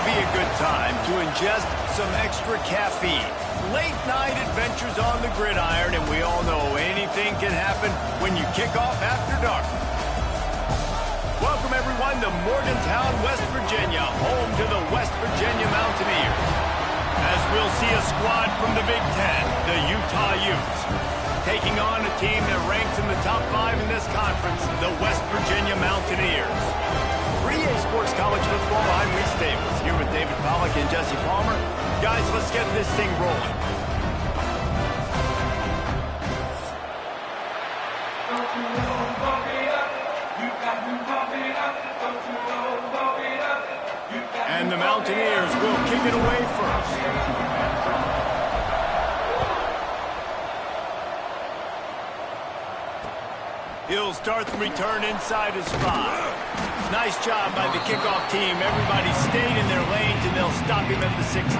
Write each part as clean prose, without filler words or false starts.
be a good time to ingest some extra caffeine. Late night adventures on the gridiron, and we all know anything can happen when you kick off after dark. Welcome everyone to Morgantown, West Virginia, home to the West Virginia Mountaineers. As we'll see a squad from the Big Ten, the Utah Utes, taking on a team that ranks in the top 5 in this conference, the West Virginia Mountaineers. 3A Sports College Football, I'm Reese Davis, here with David Pollack and Jesse Palmer. Guys, let's get this thing rolling. And the Mountaineers will kick it away first. He'll start the return inside his 5. Nice job by the kickoff team. Everybody stayed in their lanes, and they'll stop him at the 16.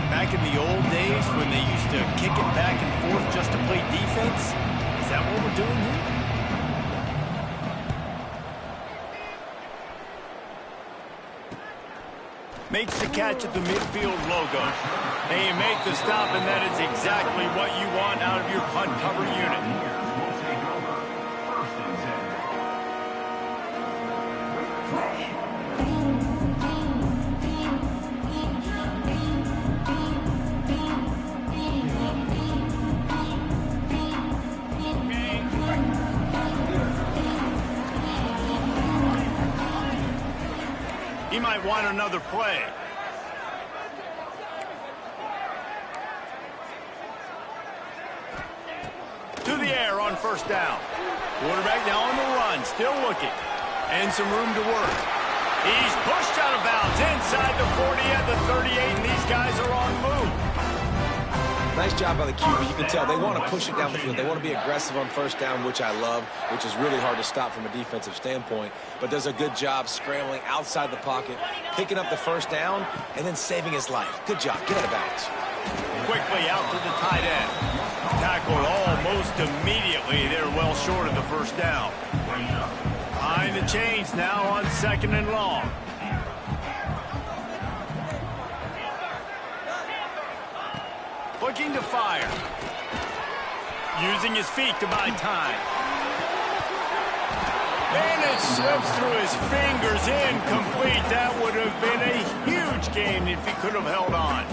Back in the old days when they used to kick it back and forth just to play defense, is that what we're doing here? Makes the catch at the midfield logo. They make the stop, and that is exactly what you want out of your punt cover unit. He might want another play. To the air on first down. Quarterback now on the run, still looking. And some room to work. He's pushed out of bounds inside the 40 at the 38, and these guys are on the move. Nice job by the QB. You can tell they want to push it down the field. They want to be aggressive on first down, which I love, which is really hard to stop from a defensive standpoint. But does a good job scrambling outside the pocket, picking up the first down, and then saving his life. Good job. Get out of bounds. Quickly out to the tight end. Tackled almost immediately. They're well short of the first down. Behind the chains now on 2nd and long. Looking to fire. Using his feet to buy time. And it slips through his fingers, incomplete. That would have been a huge gain if he could have held on.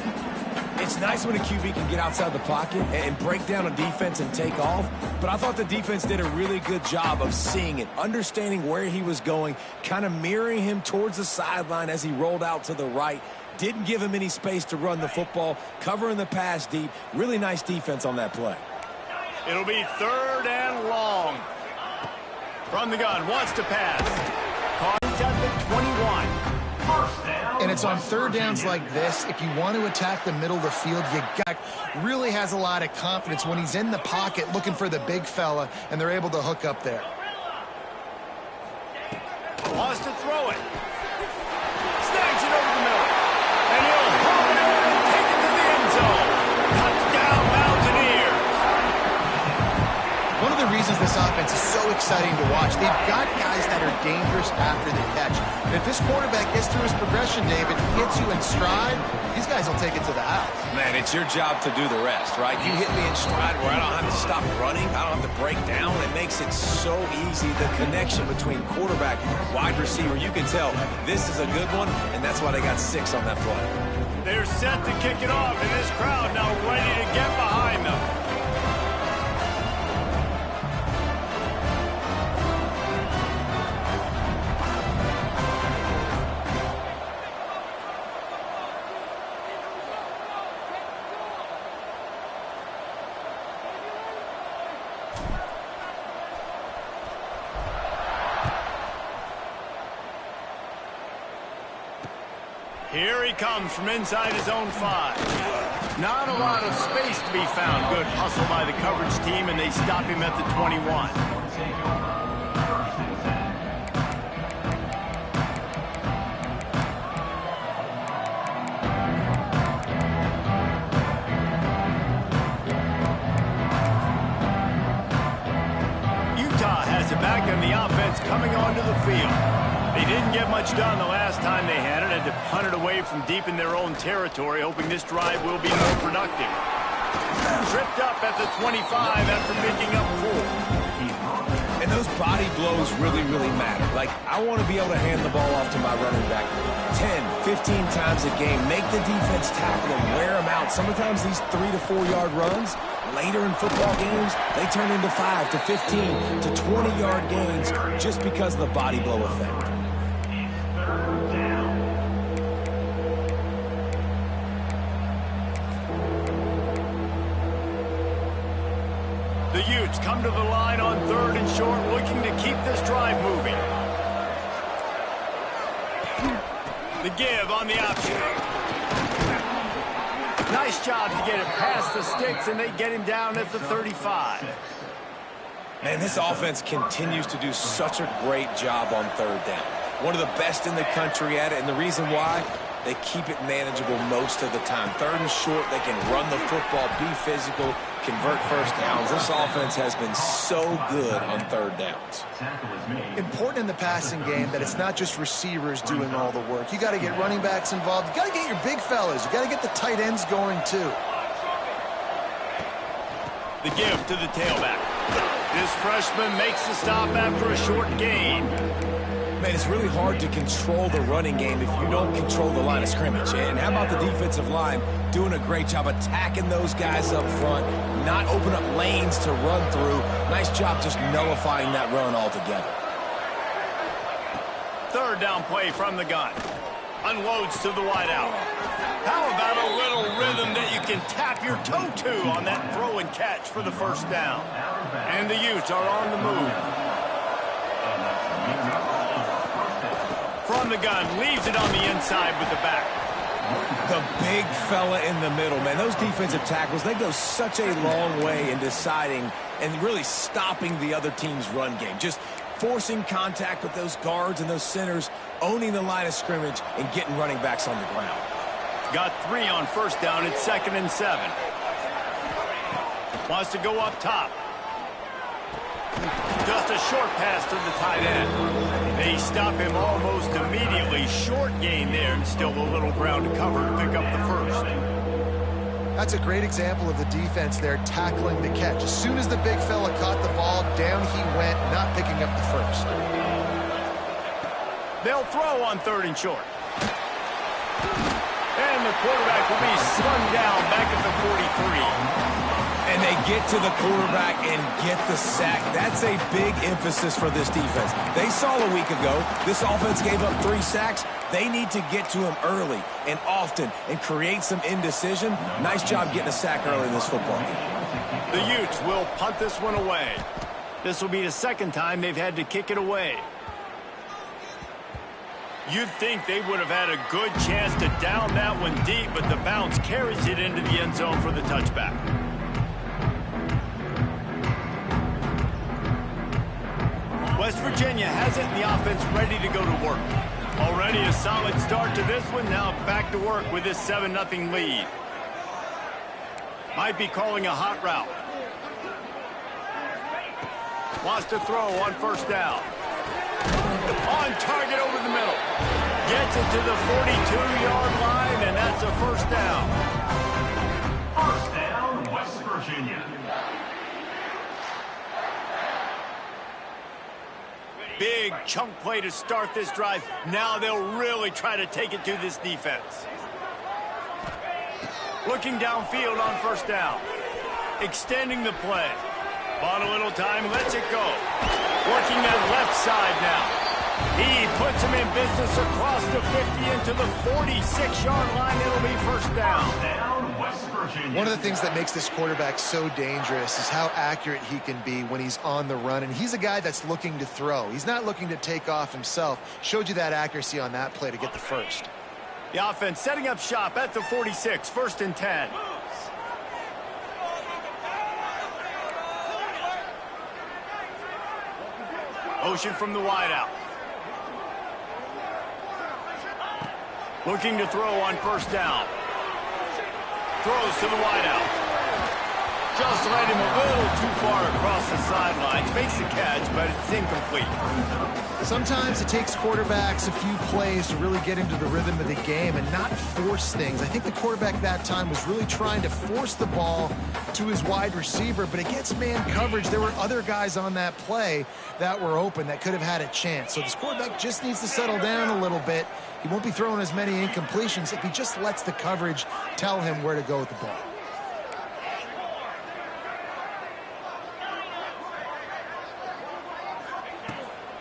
It's nice when a QB can get outside the pocket and break down a defense and take off, but I thought the defense did a really good job of seeing it, understanding where he was going, kind of mirroring him towards the sideline as he rolled out to the right. Didn't give him any space to run the football, covering the pass deep. Really nice defense on that play. It'll be 3rd and long. From the gun, wants to pass. Caught at the 21. And it's on 3rd downs like this. If you want to attack the middle of the field, really has a lot of confidence when he's in the pocket looking for the big fella, and they're able to hook up there. Wants to throw it. Snags it over the middle. And he'll haul it in and take it to the end zone. Touchdown, Mountaineers. One of the reasons this offense is so exciting to watch, they've got guys that are dangerous after the catch. And if this quarterback gets through his progression, David, hits you in stride, these guys will take it to the house. Man, it's your job to do the rest, right? You hit me in stride where I don't have to stop running. I don't have to break down. It makes it so easy. The connection between quarterback and wide receiver, you can tell this is a good one, and that's why they got 6 on that play. They're set to kick it off, and this crowd now ready to get behind them. Here he comes from inside his own 5. Not a lot of space to be found. Good hustle by the coverage team, and they stop him at the 21. has it back, and the offense coming onto the field. They didn't get much done the last time they had it. Had to punt it away from deep in their own territory, hoping this drive will be more productive. Tripped up at the 25 after picking up 4. And those body blows really, really matter. Like, I want to be able to hand the ball off to my running back 10, 15 times a game. Make the defense tackle them, wear them out. Sometimes these 3 to 4 yard runs, later in football games, they turn into 5 to 15 to 20 yard gains just because of the body blow effect. The Utes come to the line on 3rd and short, looking to keep this drive moving. The give on the option. Nice job to get it past the sticks, and they get him down at the 35. Man, this offense continues to do such a great job on 3rd down. One of the best in the country at it, and the reason why, they keep it manageable most of the time. 3rd and short, they can run the football, be physical, convert first downs. This offense has been so good on 3rd downs. Important in the passing game that it's not just receivers doing all the work. You got to get running backs involved. You got to get your big fellas. You got to get the tight ends going too. The give to the tailback. This freshman makes the stop after a short gain. Man, it's really hard to control the running game if you don't control the line of scrimmage. And how about the defensive line doing a great job attacking those guys up front, not open up lanes to run through. Nice job just nullifying that run altogether. 3rd down play from the gun. Unloads to the wideout. How about a little rhythm that you can tap your toe to on that throw and catch for the first down? And the Utes are on the move. From the gun, leaves it on the inside with the back. The big fella in the middle, man. Those defensive tackles, they go such a long way in deciding and really stopping the other team's run game. Just forcing contact with those guards and those centers, owning the line of scrimmage, and getting running backs on the ground. Got 3 on 1st down. It's 2nd and 7. Wants to go up top. Just a short pass to the tight end. They stop him almost immediately. Short gain there, and still a little ground to cover to pick up the 1st. That's a great example of the defense there tackling the catch. As soon as the big fella caught the ball, down he went, not picking up the 1st. They'll throw on 3rd and short. And the quarterback will be slung down back at the 43. And they get to the quarterback and get the sack. That's a big emphasis for this defense. They saw a week ago, this offense gave up 3 sacks. They need to get to him early and often and create some indecision. Nice job getting a sack early in this football game. The Utes will punt this one away. This will be the 2nd time they've had to kick it away. You'd think they would have had a good chance to down that one deep, but the bounce carries it into the end zone for the touchback. West Virginia has it, and the offense ready to go to work. Already a solid start to this one. Now back to work with this 7-0 lead. Might be calling a hot route. Wants to throw on 1st down. On target over the middle. Gets it to the 42-yard line, and that's a 1st down. 1st down, West Virginia. Big chunk play to start this drive. Now they'll really try to take it to this defense. Looking downfield on 1st down. Extending the play. Bought a little time, lets it go. Working that left side now. He puts him in business across the 50 into the 46-yard line. It'll be 1st down. West Virginia. One of the things that makes this quarterback so dangerous is how accurate he can be when he's on the run. And he's a guy that's looking to throw. He's not looking to take off himself. Showed you that accuracy on that play to get the 1st. The offense setting up shop at the 46, 1st and 10. Motion from the wideout. Looking to throw on 1st down. Throws to the wideout. just led him a little too far across the sidelines. Makes the catch, but it's incomplete. Sometimes it takes quarterbacks a few plays to really get into the rhythm of the game and not force things. I think the quarterback that time was really trying to force the ball to his wide receiver, but against man coverage, there were other guys on that play that were open that could have had a chance. So this quarterback just needs to settle down a little bit. He won't be throwing as many incompletions if he just lets the coverage tell him where to go with the ball.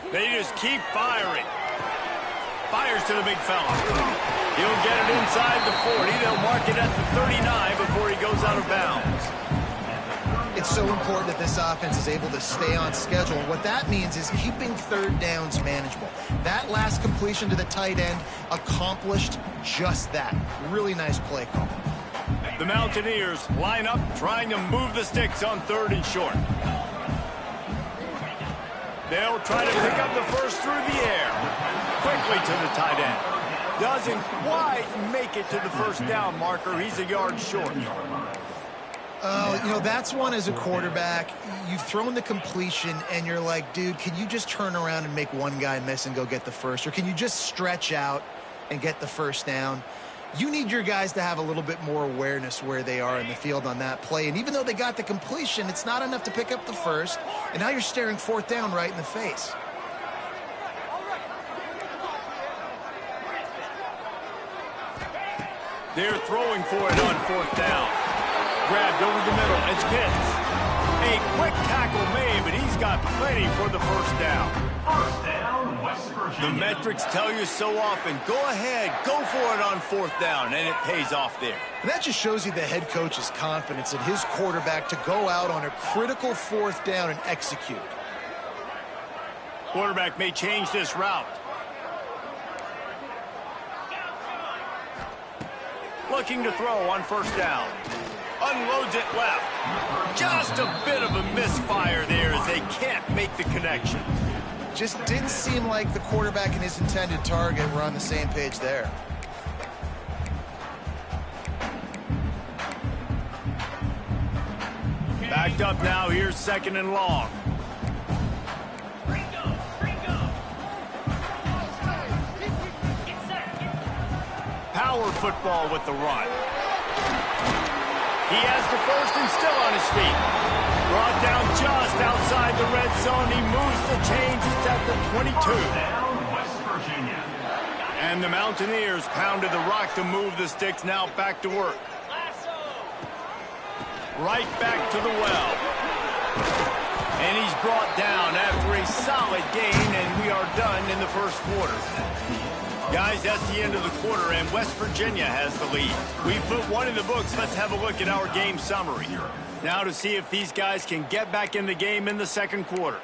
They just keep firing. Fires to the big fella. He'll get it inside the 40. They'll mark it at the 39 before he goes out of bounds. It's so important that this offense is able to stay on schedule. And what that means is keeping third downs manageable. That last completion to the tight end accomplished just that. Really nice play call. The Mountaineers line up trying to move the sticks on 3rd and short. They'll try to pick up the first through the air. Quickly to the tight end. Doesn't quite make it to the first down marker. He's a yard short. You know, that's one as a quarterback. You've thrown the completion, and you're like, dude, can you just turn around and make one guy miss and go get the first? Or can you just stretch out and get the first down? You need your guys to have a little bit more awareness where they are in the field on that play. And even though they got the completion, it's not enough to pick up the first. And now you're staring 4th down right in the face. They're throwing for it on 4th down. Grabbed over the middle. It's Pitts. A quick tackle made, but he's got plenty for the first down. First down, West Virginia. The metrics tell you so often, go ahead, go for it on 4th down, and it pays off there. And that just shows you the head coach's confidence in his quarterback to go out on a critical 4th down and execute. Quarterback may change this route. Looking to throw on 1st down. Unloads it left. Just a bit of a misfire there as they can't make the connection. Just didn't seem like the quarterback and his intended target were on the same page there. Backed up now. Here's 2nd and long. Power football with the run. He has the first and still on his feet. Brought down just outside the red zone. He moves the chains. It's at the 22. Down, West Virginia. And the Mountaineers pounded the rock to move the sticks. Now back to work. Right back to the well. And he's brought down after a solid gain, and we are done in the first quarter. Guys, that's the end of the quarter, and West Virginia has the lead. We put one in the books. Let's have a look at our game summary. Now to see if these guys can get back in the game in the 2nd quarter.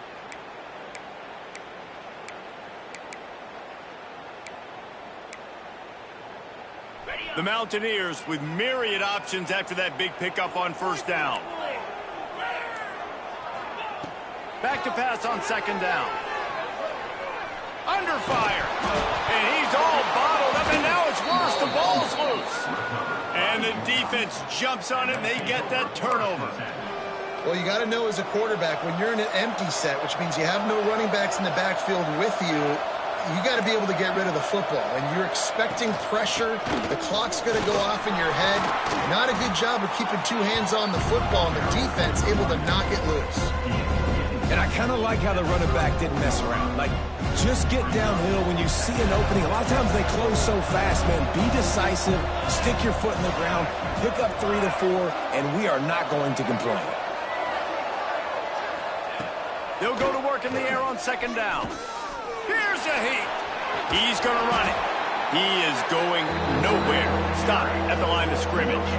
The Mountaineers with myriad options after that big pickup on 1st down. Back to pass on 2nd down. Under fire. And he's all bottled up, and now it's worse. The ball's loose. And the defense jumps on it, and they get that turnover. Well, you got to know as a quarterback, when you're in an empty set, which means you have no running backs in the backfield with you, you got to be able to get rid of the football. And you're expecting pressure. The clock's going to go off in your head. Not a good job of keeping 2 hands on the football, and the defense able to knock it loose. And I kind of like how the running back didn't mess around. Like, just get downhill when you see an opening. A lot of times they close so fast, man. Be decisive, stick your foot in the ground, pick up 3 to 4, and we are not going to complain. They'll go to work in the air on 2nd down. Here's a heat. He's going to run it. He is going nowhere. Stop at the line of scrimmage.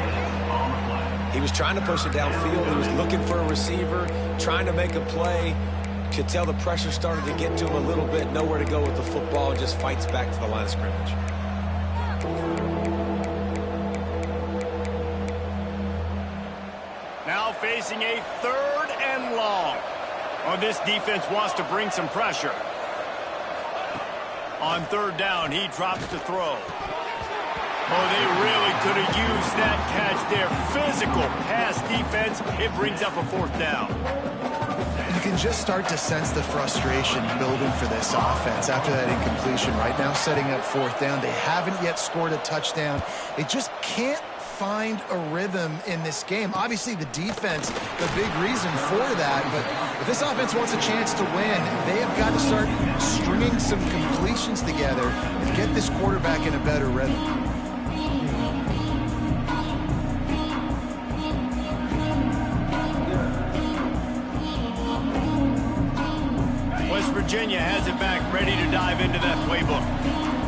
He was trying to push it downfield. He was looking for a receiver, trying to make a play. Could tell the pressure started to get to him a little bit. Nowhere to go with the football. Just fights back to the line of scrimmage. Now facing a 3rd and long. Oh, this defense wants to bring some pressure. On 3rd down, he drops to throw. Oh, they really could have used that catch there. Physical pass defense. It brings up a fourth down. You can just start to sense the frustration building for this offense after that incompletion. Right now, setting up fourth down. They haven't yet scored a touchdown. They just can't find a rhythm in this game. Obviously, the defense, the big reason for that. But if this offense wants a chance to win, they have got to start stringing some completions together and get this quarterback in a better rhythm. West Virginia has it back, ready to dive into that playbook.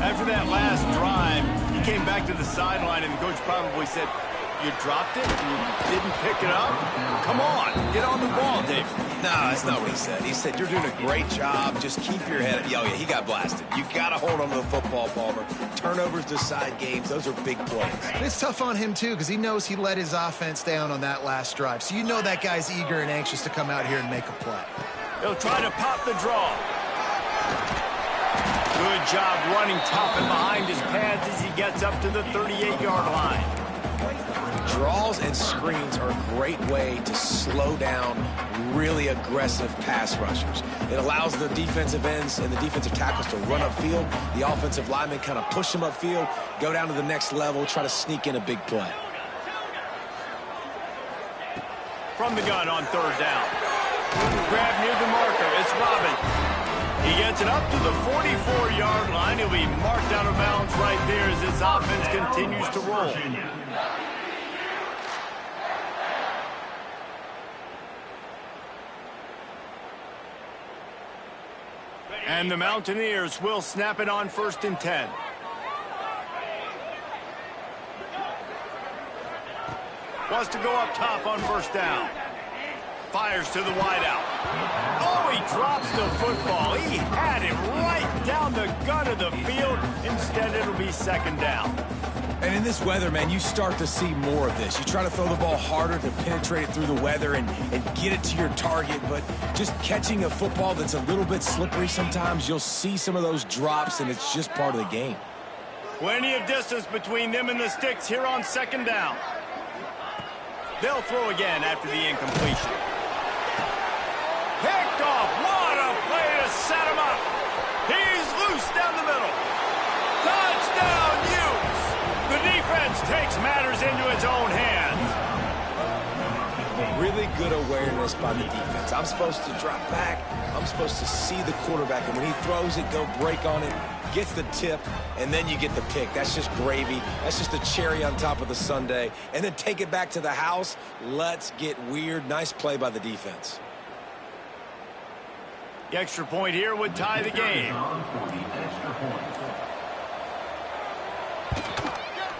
After that last drive, he came back to the sideline, and the coach probably said, "You dropped it? You didn't pick it up? Come on, get on the ball, David." No, that's not what he said. He said, "You're doing a great job. Just keep your head up." Oh, yeah, he got blasted. You got to hold on to the football, Palmer. Turnovers decide games. Those are big plays. It's tough on him, too, because he knows he let his offense down on that last drive. So you know that guy's eager and anxious to come out here and make a play. He'll try to pop the draw. Good job running tough and behind his pads as he gets up to the 38-yard line. Draws and screens are a great way to slow down really aggressive pass rushers. It allows the defensive ends and the defensive tackles to run upfield. The offensive linemen kind of push them upfield, go down to the next level, try to sneak in a big play. From the gun on third down. Grab near the marker. It's Robin. He gets it up to the 44-yard line. He'll be marked out of bounds right there as this offense continues to roll. And the Mountaineers will snap it on 1st and 10. Wants to go up top on 1st down. Fires to the wideout. Oh, he drops the football. He had it right down the gut of the field. Instead, it'll be 2nd down. And in this weather, man, you start to see more of this. You try to throw the ball harder to penetrate it through the weather and get it to your target, but just catching a football that's a little bit slippery sometimes, you'll see some of those drops, and it's just part of the game. Plenty of distance between them and the sticks here on 2nd down. They'll throw again after the incompletion. Picked off. What a play to set him up. He's loose down the middle. Touchdown, Utes. The defense takes matters into its own hands. Really good awareness by the defense. I'm supposed to drop back. I'm supposed to see the quarterback, and when he throws it, go break on it, gets the tip, and then you get the pick. That's just gravy. That's just a cherry on top of the sundae. And then take it back to the house. Let's get weird. Nice play by the defense. The extra point here would tie the game.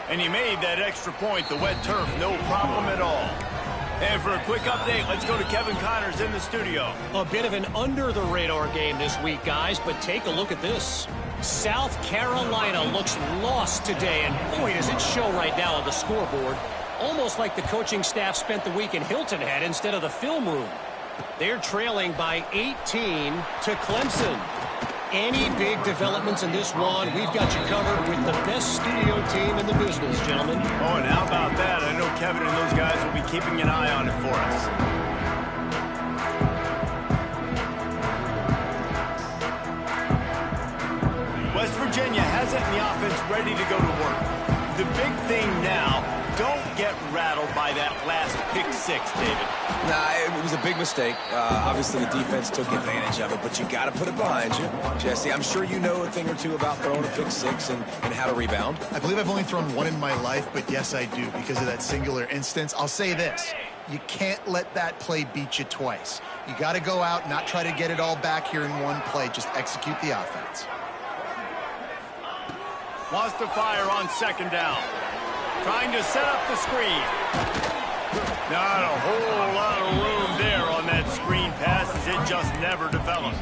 And he made that extra point, the wet turf, no problem at all. And for a quick update, let's go to Kevin Connors in the studio. A bit of an under-the-radar game this week, guys, but take a look at this. South Carolina looks lost today, and boy, does it show right now on the scoreboard. Almost like the coaching staff spent the week in Hilton Head instead of the film room. They're trailing by 18 to Clemson. Any big developments in this one, we've got you covered with the best studio team in the business, gentlemen. Oh, and how about that? I know Kevin and those guys will be keeping an eye on it for us. West Virginia has it in the offense ready to go to work. The big thing now, don't get rattled by that last pick six, David. Nah, it was a big mistake. Obviously, the defense took advantage of it, but you got to put it behind you. Jesse, I'm sure you know a thing or two about throwing a pick six and how to rebound. I believe I've only thrown one in my life, but yes, I do because of that singular instance. I'll say this. You can't let that play beat you twice. You got to go out, not try to get it all back here in one play. Just execute the offense. Wants to fire on 2nd down. Trying to set up the screen. Not a whole lot of room there on that screen pass as it just never developed.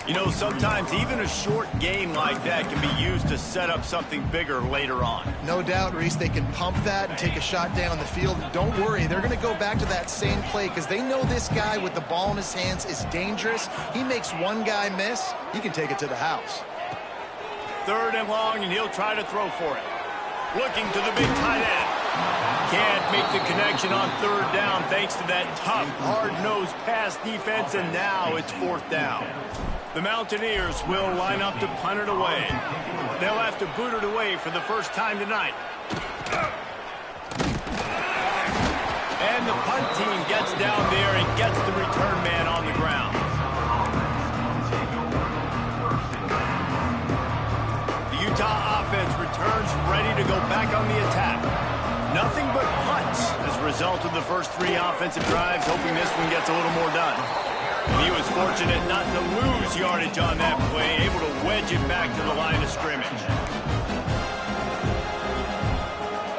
You know, sometimes even a short game like that can be used to set up something bigger later on. No doubt, Reese, they can pump that and take a shot down the field. Don't worry, they're going to go back to that same play because they know this guy with the ball in his hands is dangerous. He makes one guy miss, he can take it to the house. 3rd and long, and he'll try to throw for it. Looking to the big tight end. Can't make the connection on third down thanks to that tough, hard-nosed pass defense, and now it's fourth down. The Mountaineers will line up to punt it away. They'll have to boot it away for the first time tonight. And the punt team gets down there and gets the return man on the ground. The Utah offense returns ready to go back on the attack. Nothing but punts as a result of the first three offensive drives, hoping this one gets a little more done. And he was fortunate not to lose yardage on that play, able to wedge it back to the line of scrimmage.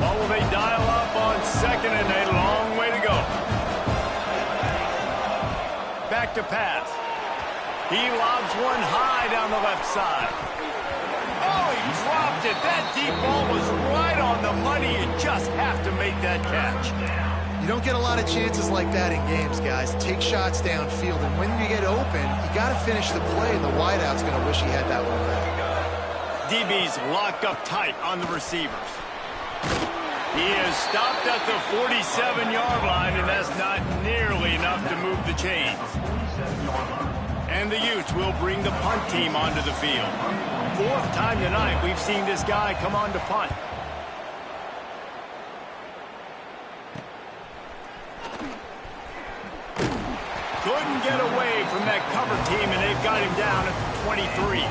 Well, will they dial up on second and a long way to go? Back to pass. He lobs one high down the left side. Oh, he dropped it. That deep ball was right on the money. You just have to make that catch. You don't get a lot of chances like that in games, guys. Take shots downfield, and when you get open, you got to finish the play, and the wideout's going to wish he had that one back. DB's locked up tight on the receivers. He is stopped at the 47-yard line, and that's not nearly enough to move the chains. And the Utes will bring the punt team onto the field. Fourth time tonight we've seen this guy come on to punt. Couldn't get away from that cover team, and they've got him down at the 23.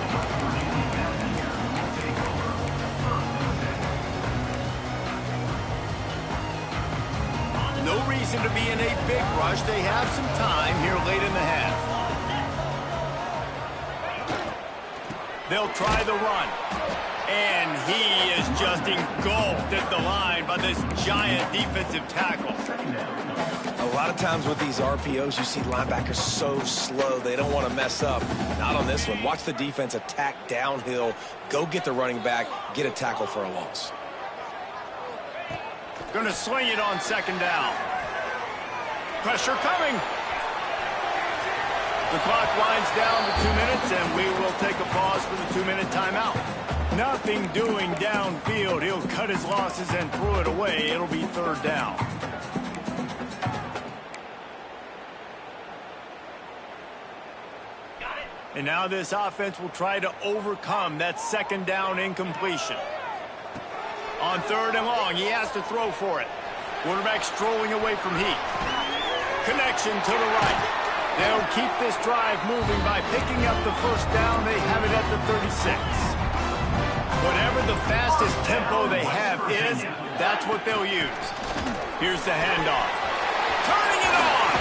No reason to be in a big rush. They have some time here late in the half. They'll try the run. And he is just engulfed at the line by this giant defensive tackle. A lot of times with these RPOs, you see linebackers so slow, they don't want to mess up. Not on this one. Watch the defense attack downhill, go get the running back, get a tackle for a loss. Going to swing it on second down. Pressure coming. The clock winds down to 2 minutes, and we will take a pause for the 2-minute timeout. Nothing doing downfield. He'll cut his losses and throw it away. It'll be third down. And now this offense will try to overcome that second down incompletion. On third and long, he has to throw for it. Quarterback strolling away from heat. Connection to the right. They'll keep this drive moving by picking up the first down. They have it at the 36. Whatever the fastest tempo they have is, that's what they'll use. Here's the handoff. Turning it on!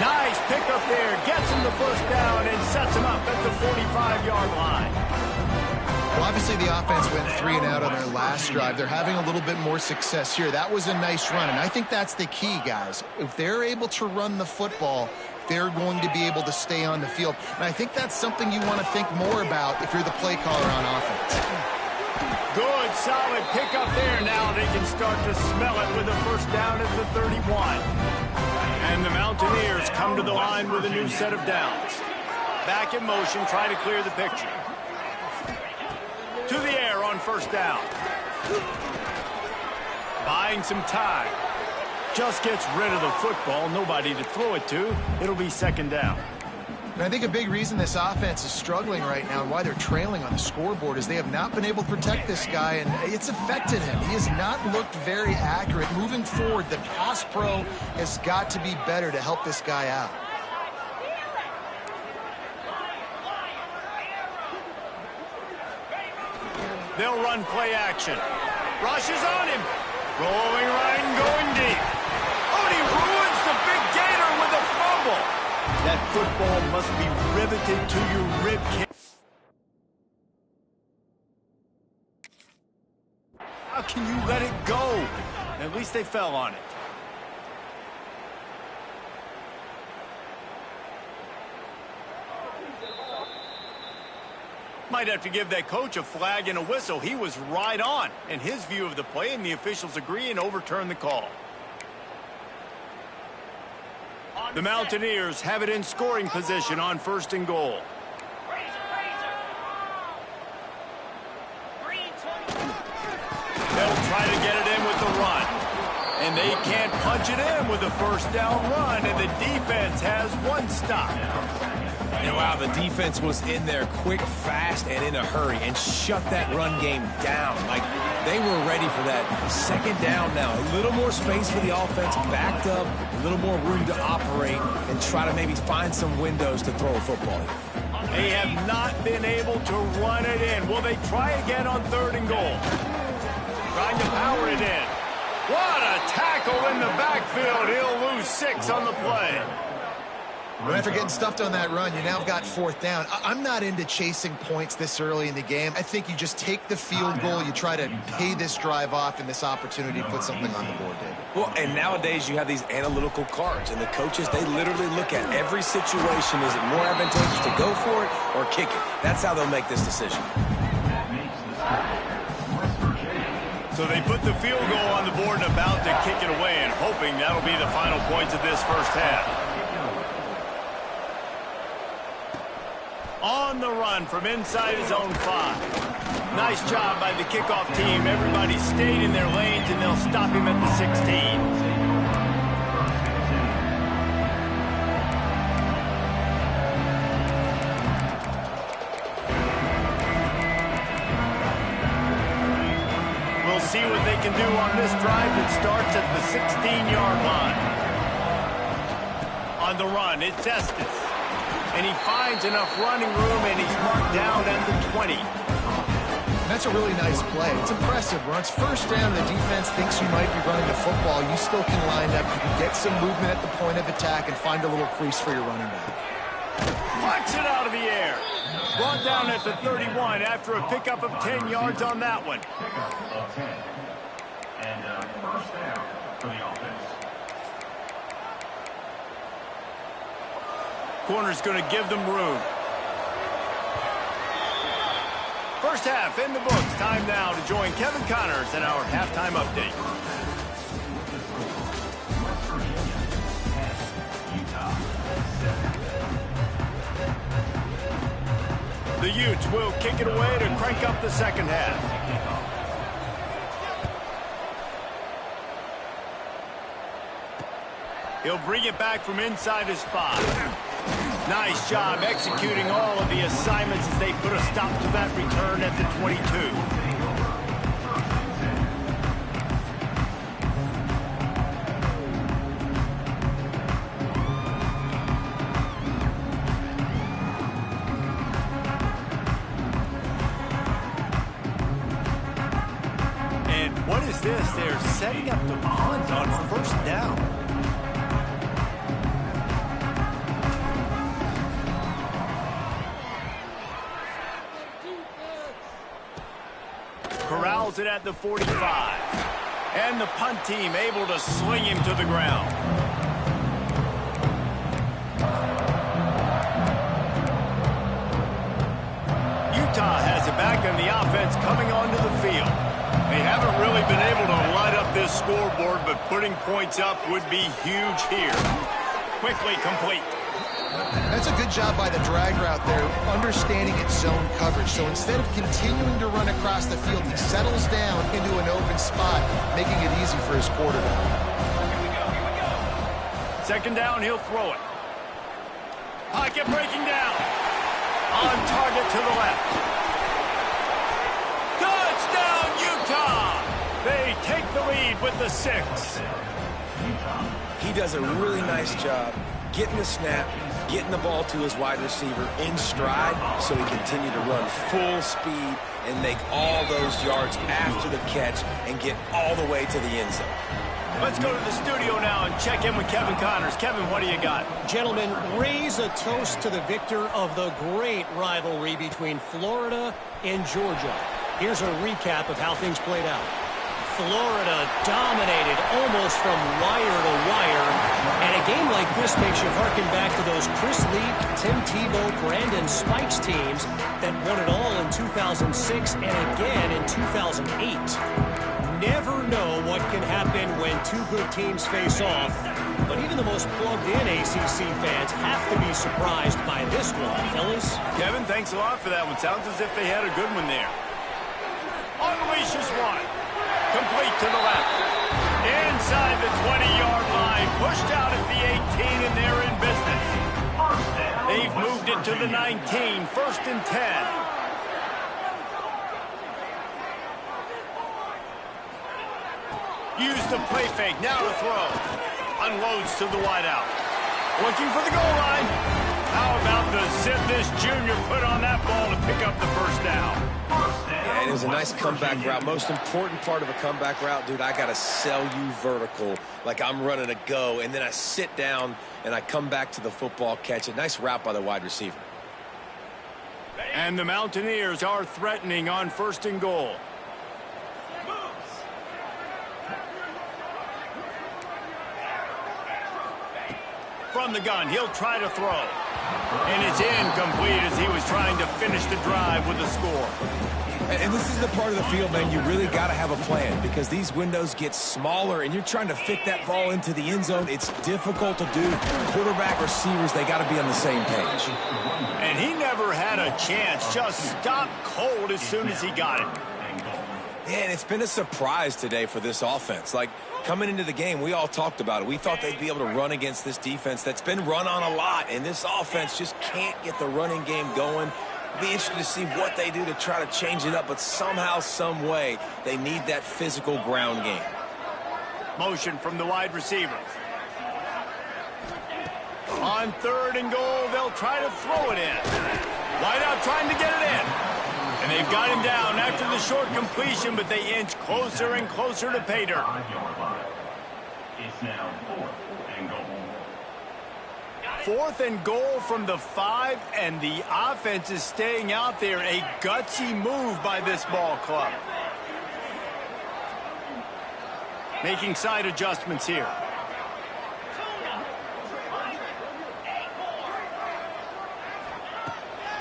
Nice pickup there. Gets him the first down and sets him up at the 45-yard line. Well, obviously the offense went 3 and out on their last drive. They're having a little bit more success here. That was a nice run, and I think that's the key, guys. If they're able to run the football, they're going to be able to stay on the field. And I think that's something you want to think more about if you're the play caller on offense. Good, solid pickup there. Now they can start to smell it with a first down at the 31. And the Mountaineers come to the line with a new set of downs. Back in motion, try to clear the picture. To the air on first down. Buying some time. Just gets rid of the football. Nobody to throw it to. It'll be second down. And I think a big reason this offense is struggling right now and why they're trailing on the scoreboard is they have not been able to protect this guy, and it's affected him. He has not looked very accurate. Moving forward, the pass pro has got to be better to help this guy out. They'll run play action. Rushes on him. Rolling right and going deep. Oh, and he ruins the big gainer with a fumble. That football must be riveted to your rib cage. How can you let it go? At least they fell on it. Might have to give that coach a flag and a whistle. He was right on in his view of the play, and the officials agree and overturn the call. The Mountaineers have it in scoring position on first and goal. and they can't punch it in with a first down run, and the defense has one stop. And wow, the defense was in there quick, fast, and in a hurry and shut that run game down. Like, they were ready for that. Second down now. A little more space for the offense, backed up, a little more room to operate and try to maybe find some windows to throw a football in. They have not been able to run it in. Will they try again on 3rd and goal? Trying to power it in. What a tackle in the backfield. He'll lose 6 on the play. Well, after getting stuffed on that run, you now have got 4th down. I'm not into chasing points this early in the game. I think you just take the field goal. You try to pay this drive off and this opportunity to put something on the board, David. Well, and nowadays you have these analytical cards, and the coaches, they literally look at every situation. Is it more advantageous to go for it or kick it? That's how they'll make this decision. So they put the field goal on the board and about to kick it away, and hoping that'll be the final points of this first half. On the run from inside his own 5. Nice job by the kickoff team. Everybody stayed in their lanes, and they'll stop him at the 16. We'll see what they can do on this drive that starts at the 16-yard line. On the run, it's Estes. And he finds enough running room, and he's marked down at the 20. That's a really nice play. It's impressive. When it's first down, the defense thinks you might be running the football. You still can line up. You can get some movement at the point of attack and find a little crease for your running back. Punch it out of the air. Brought down at the 31 after a pickup of 10 yards on that one. Of 10. And first down for the offense. Corner's going to give them room. First half in the books. Time now to join Kevin Connors in our halftime update. The Utes will kick it away to crank up the second half. He'll bring it back from inside his 5. Nice job executing all of the assignments as they put a stop to that return at the 22. And what is this? They're setting up the punt on first down. Corrals it at the 45. And the punt team able to sling him to the ground. Utah has it back, and the offense coming onto the field. They haven't really been able to light up this scoreboard, but putting points up would be huge here. Quickly complete. That's a good job by the drag route there, understanding its zone coverage. So instead of continuing to run across the field, he settles down into an open spot, making it easy for his quarterback. Second down, he'll throw it. Pocket breaking down. On target to the left. Touchdown, Utah! They take the lead with the 6. He does a really nice job getting the snap, getting the ball to his wide receiver in stride so he continue to run full speed and make all those yards after the catch and get all the way to the end zone. Let's go to the studio now and check in with Kevin Connors. Kevin, what do you got? Gentlemen, raise a toast to the victor of the great rivalry between Florida and Georgia. Here's a recap of how things played out. Florida dominated almost from wire to wire. And a game like this makes you harken back to those Chris Lee, Tim Tebow, Brandon Spikes teams that won it all in 2006 and again in 2008. Never know what can happen when two good teams face off. But even the most plugged-in ACC fans have to be surprised by this one, fellas. Kevin, thanks a lot for that one. Sounds as if they had a good one there. Unleashes one. Complete to the left. inside the 20-yard line, pushed out at the 18, and they're in business. They've moved it to the 19, 1st and 10. Use the play fake, now to throw. Unloads to the wideout. Looking for the goal line. How about the zip this junior put on that ball to pick up the first down? Yeah, it was a nice comeback route. Most important part of a comeback route, dude, I got to sell you vertical like I'm running a go, and then I sit down and I come back to the football, catch it. Nice route by the wide receiver. And the Mountaineers are threatening on 1st and goal. From the gun, he'll try to throw. And it's incomplete as he was trying to finish the drive with a score. And this is the part of the field, man, you really got to have a plan because these windows get smaller and you're trying to fit that ball into the end zone. It's difficult to do. Quarterback, receivers, they got to be on the same page. And he never had a chance. Just stopped cold as soon as he got it. Yeah, and it's been a surprise today for this offense. Like, coming into the game, we all talked about it. We thought they'd be able to run against this defense that's been run on a lot, and this offense just can't get the running game going. It'll be interesting to see what they do to try to change it up, but somehow, some way, they need that physical ground game. Motion from the wide receiver. On 3rd and goal, they'll try to throw it in. Wideout trying to get it in. And they've got him down after the short completion, but they inch closer and closer to pay dirt. It's now 4th and goal. 4th and goal from the 5, and the offense is staying out there. A gutsy move by this ball club. Making side adjustments here.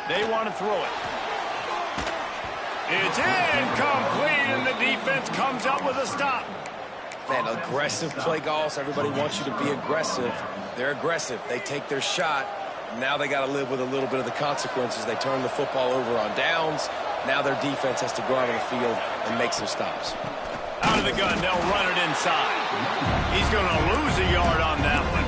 They want to throw it. It's incomplete, and the defense comes up with a stop. Man, aggressive play calls. Everybody wants you to be aggressive. They're aggressive. They take their shot. Now they got to live with a little bit of the consequences. They turn the football over on downs. Now their defense has to go out on the field and make some stops. Out of the gun, they'll run it inside. He's going to lose a yard on that one.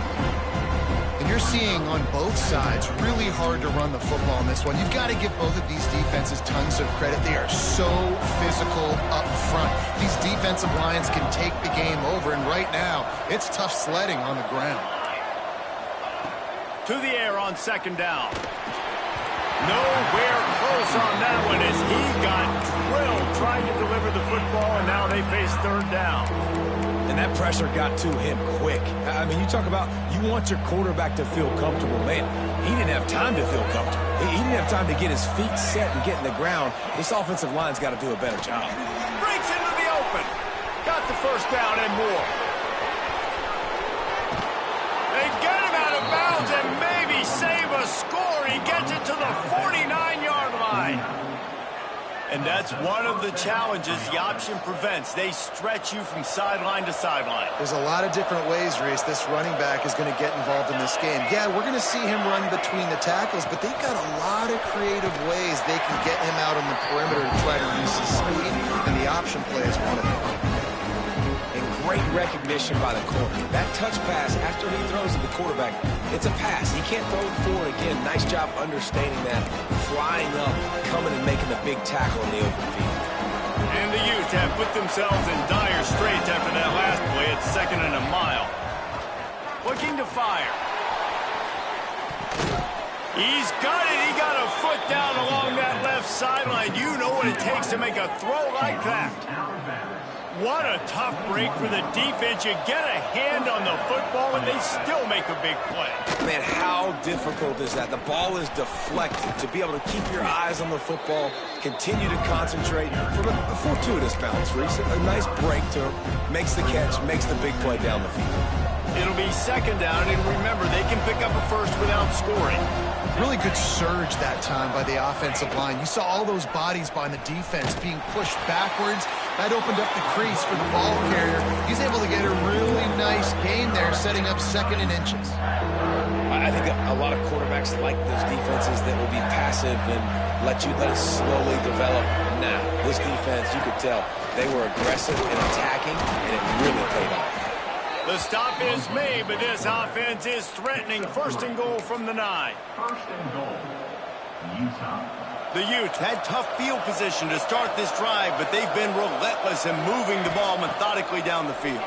And you're seeing on both sides really hard to run the football in this one. You've got to give both of these defenses tons of credit. They are so physical up front. These defensive lines can take the game over, and right now it's tough sledding on the ground. To the air on 2nd down. Nowhere close on that one as he got drilled trying to deliver the football, and now they face 3rd down. And that pressure got to him quick. I mean, you talk about you want your quarterback to feel comfortable. Man, he didn't have time to feel comfortable. He didn't have time to get his feet set and get in the ground. This offensive line's got to do a better job. Breaks into the open. Got the 1st down and more. They get him out of bounds and maybe save a score. He gets it to the 49-yard line. And that's one of the challenges the option prevents. They stretch you from sideline to sideline. There's a lot of different ways, Reese, this running back is going to get involved in this game. Yeah, we're going to see him run between the tackles, but they've got a lot of creative ways they can get him out on the perimeter to try to use his speed, and the option play is one of them. And great recognition by the corner. That touch pass after he throws to the quarterback, it's a pass. He can't throw it forward again. Nice job understanding that. Flying up, coming and making the big tackle in the open field. And the Utes have put themselves in dire straits after that last play at 2nd and a mile. Looking to fire. He's got it. He got a foot down along that left sideline. You know what it takes to make a throw like that. What a tough break for the defense. You get a hand on the football, and they still make a big play. Man, how difficult is that? The ball is deflected. To be able to keep your eyes on the football, continue to concentrate from a fortuitous bounce, Reese. A nice break to him, makes the catch, makes the big play down the field. It'll be 2nd down, and remember, they can pick up a first without scoring. Really good surge that time by the offensive line. You saw all those bodies by the defense being pushed backwards. That opened up the crease for the ball carrier. He's able to get a really nice gain there, setting up 2nd and inches. I think a lot of quarterbacks like those defenses that will be passive and let it slowly develop. Now, this defense, you could tell, they were aggressive and attacking, and it really paid off. The stop is made, but this offense is threatening. First and goal from the 9. First and goal, Utah. The Utes had tough field position to start this drive, but they've been relentless in moving the ball methodically down the field.